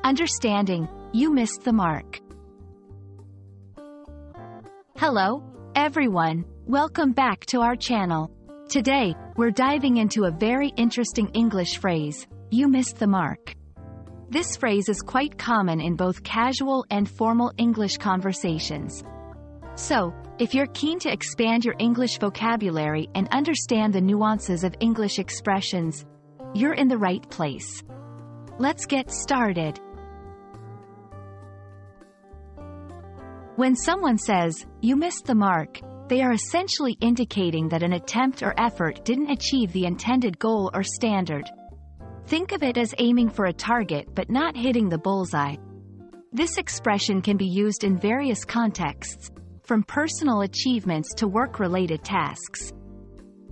Understanding, you missed the mark. Hello, everyone. Welcome back to our channel. Today, we're diving into a very interesting English phrase, you missed the mark. This phrase is quite common in both casual and formal English conversations. So, if you're keen to expand your English vocabulary and understand the nuances of English expressions, you're in the right place. Let's get started. When someone says, you missed the mark, they are essentially indicating that an attempt or effort didn't achieve the intended goal or standard. Think of it as aiming for a target but not hitting the bullseye. This expression can be used in various contexts, from personal achievements to work-related tasks.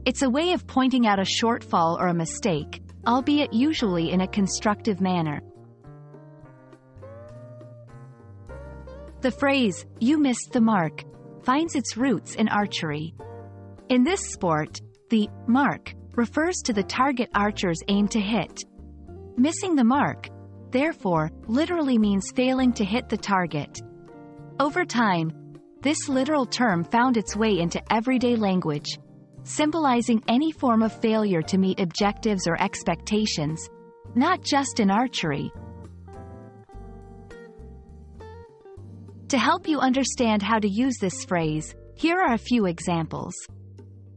It's a way of pointing out a shortfall or a mistake, albeit usually in a constructive manner. The phrase, you missed the mark, finds its roots in archery. In this sport, the mark refers to the target archers aim to hit. Missing the mark, therefore, literally means failing to hit the target. Over time, this literal term found its way into everyday language, symbolizing any form of failure to meet objectives or expectations, not just in archery. To help you understand how to use this phrase, here are a few examples.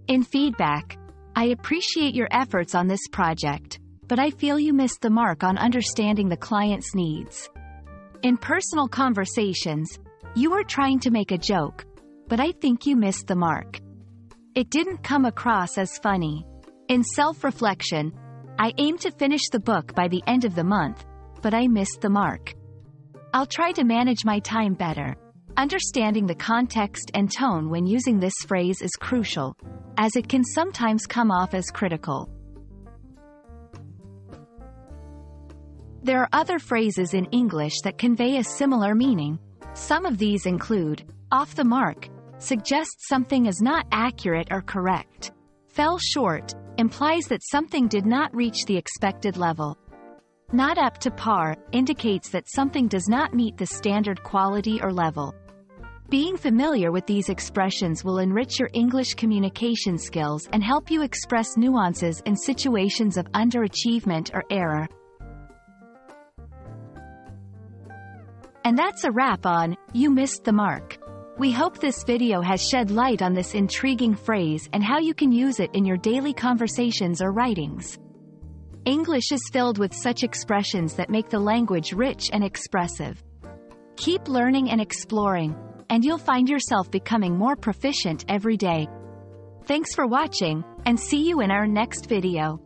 In feedback, I appreciate your efforts on this project, but I feel you missed the mark on understanding the client's needs. In personal conversations, you were trying to make a joke, but I think you missed the mark. It didn't come across as funny. In self-reflection, I aim to finish the book by the end of the month, but I missed the mark. I'll try to manage my time better. Understanding the context and tone when using this phrase is crucial, as it can sometimes come off as critical. There are other phrases in English that convey a similar meaning. Some of these include, off the mark, suggests something is not accurate or correct. Fell short, implies that something did not reach the expected level. Not up to par, indicates that something does not meet the standard quality or level. Being familiar with these expressions will enrich your English communication skills and help you express nuances in situations of underachievement or error. And that's a wrap on, you missed the mark. We hope this video has shed light on this intriguing phrase and how you can use it in your daily conversations or writings. English is filled with such expressions that make the language rich and expressive. Keep learning and exploring, and you'll find yourself becoming more proficient every day. Thanks for watching, and see you in our next video.